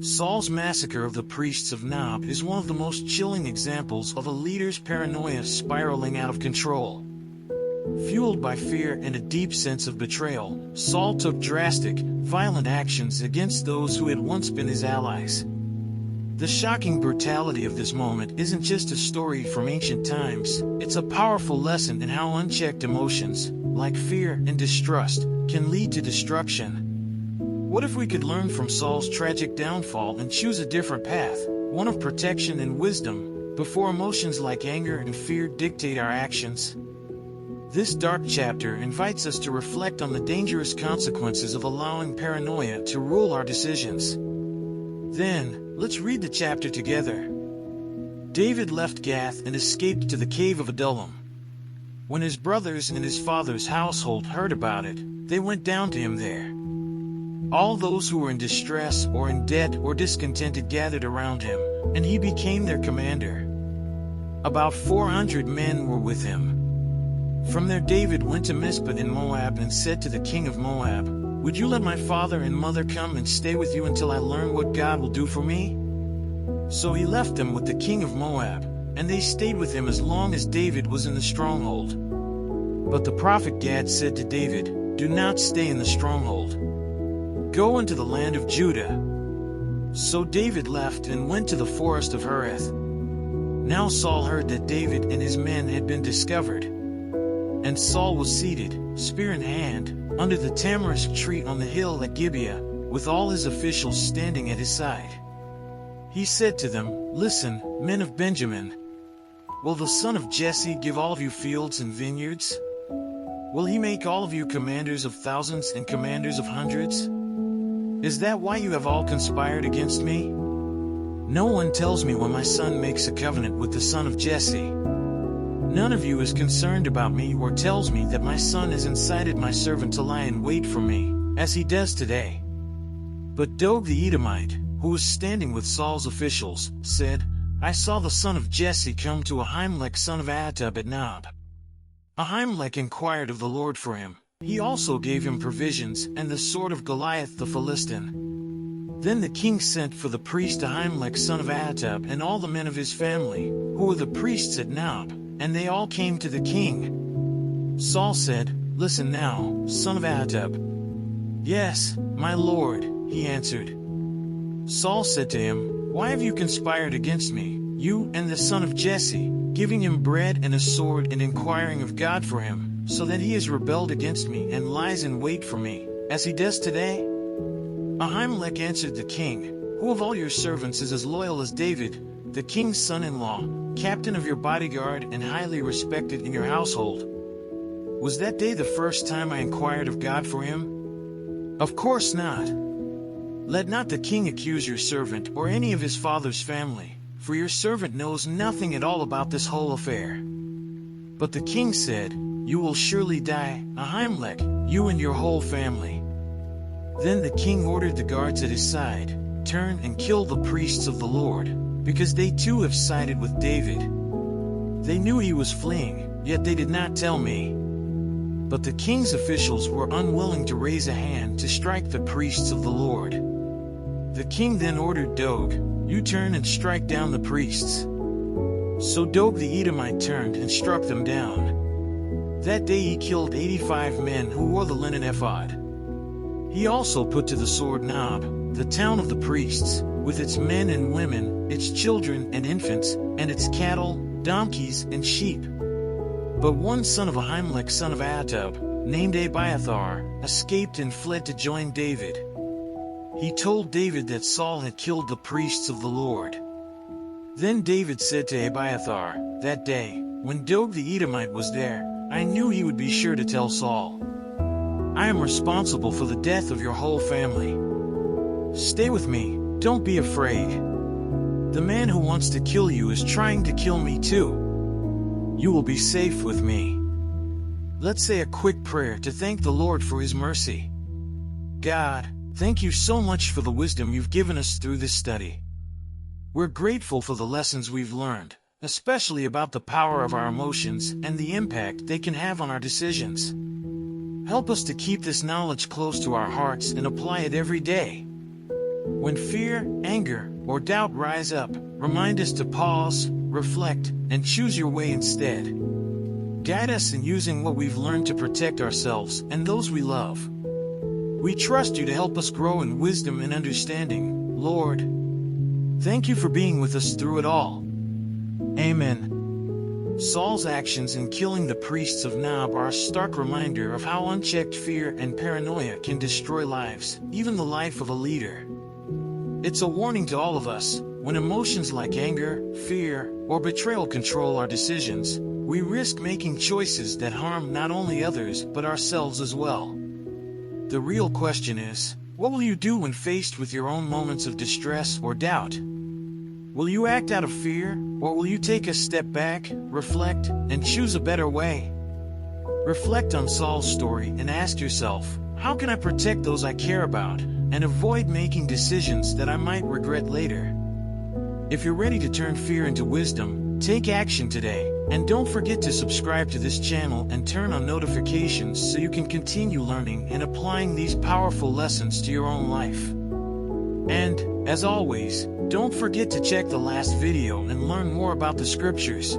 Saul's massacre of the priests of Nob is one of the most chilling examples of a leader's paranoia spiraling out of control. Fueled by fear and a deep sense of betrayal, Saul took drastic, violent actions against those who had once been his allies. The shocking brutality of this moment isn't just a story from ancient times, it's a powerful lesson in how unchecked emotions, like fear and distrust, can lead to destruction. What if we could learn from Saul's tragic downfall and choose a different path, one of protection and wisdom, before emotions like anger and fear dictate our actions? This dark chapter invites us to reflect on the dangerous consequences of allowing paranoia to rule our decisions. Then, let's read the chapter together. David left Gath and escaped to the cave of Adullam. When his brothers and his father's household heard about it, they went down to him there. All those who were in distress or in debt or discontented gathered around him, and he became their commander. About 400 men were with him. From there David went to Mizpah in Moab and said to the king of Moab, "Would you let my father and mother come and stay with you until I learn what God will do for me?" So he left them with the king of Moab, and they stayed with him as long as David was in the stronghold. But the prophet Gad said to David, "Do not stay in the stronghold. Go into the land of Judah." So David left and went to the forest of Hereth. Now Saul heard that David and his men had been discovered. And Saul was seated, spear in hand, under the tamarisk tree on the hill at Gibeah, with all his officials standing at his side. He said to them, "Listen, men of Benjamin. Will the son of Jesse give all of you fields and vineyards? Will he make all of you commanders of thousands and commanders of hundreds? Is that why you have all conspired against me? No one tells me when my son makes a covenant with the son of Jesse. None of you is concerned about me or tells me that my son has incited my servant to lie in wait for me, as he does today." But Doeg the Edomite, who was standing with Saul's officials, said, "I saw the son of Jesse come to Ahimelech son of Ahitub at Nob." Ahimelech inquired of the Lord for him. He also gave him provisions and the sword of Goliath the Philistine. Then the king sent for the priest Ahimelech son of Ahitub and all the men of his family, who were the priests at Nob, and they all came to the king. Saul said, "Listen now, son of Ahitub." "Yes, my lord," he answered. Saul said to him, "Why have you conspired against me, you and the son of Jesse, giving him bread and a sword and inquiring of God for him, so that he has rebelled against me and lies in wait for me, as he does today?" Ahimelech answered the king, "Who of all your servants is as loyal as David, the king's son-in-law, captain of your bodyguard and highly respected in your household? Was that day the first time I inquired of God for him? Of course not. Let not the king accuse your servant or any of his father's family, for your servant knows nothing at all about this whole affair." But the king said, "You will surely die, Ahimelech, you and your whole family." Then the king ordered the guards at his side, "Turn and kill the priests of the Lord, because they too have sided with David." They knew he was fleeing, yet they did not tell me. But the king's officials were unwilling to raise a hand to strike the priests of the Lord. The king then ordered Doeg, "You turn and strike down the priests." So Doeg the Edomite turned and struck them down. That day he killed 85 men who wore the linen ephod. He also put to the sword Nob, the town of the priests, with its men and women, its children and infants, and its cattle, donkeys, and sheep. But one son of Ahimelech son of Ahitub, named Abiathar, escaped and fled to join David. He told David that Saul had killed the priests of the Lord. Then David said to Abiathar, that day, when Doeg the Edomite was there, "I knew he would be sure to tell Saul. I am responsible for the death of your whole family. Stay with me, don't be afraid. The man who wants to kill you is trying to kill me too. You will be safe with me." Let's say a quick prayer to thank the Lord for his mercy. God, thank you so much for the wisdom you've given us through this study. We're grateful for the lessons we've learned, especially about the power of our emotions and the impact they can have on our decisions. Help us to keep this knowledge close to our hearts and apply it every day. When fear, anger, or doubt rise up, remind us to pause, reflect, and choose your way instead. Guide us in using what we've learned to protect ourselves and those we love. We trust you to help us grow in wisdom and understanding, Lord. Thank you for being with us through it all. Amen. Saul's actions in killing the priests of Nob are a stark reminder of how unchecked fear and paranoia can destroy lives, even the life of a leader. It's a warning to all of us: when emotions like anger, fear, or betrayal control our decisions, we risk making choices that harm not only others but ourselves as well. The real question is, what will you do when faced with your own moments of distress or doubt? Will you act out of fear, or will you take a step back, reflect, and choose a better way? Reflect on Saul's story and ask yourself, how can I protect those I care about, and avoid making decisions that I might regret later? If you're ready to turn fear into wisdom, take action today, and don't forget to subscribe to this channel and turn on notifications so you can continue learning and applying these powerful lessons to your own life. And, as always, don't forget to check the last video and learn more about the scriptures.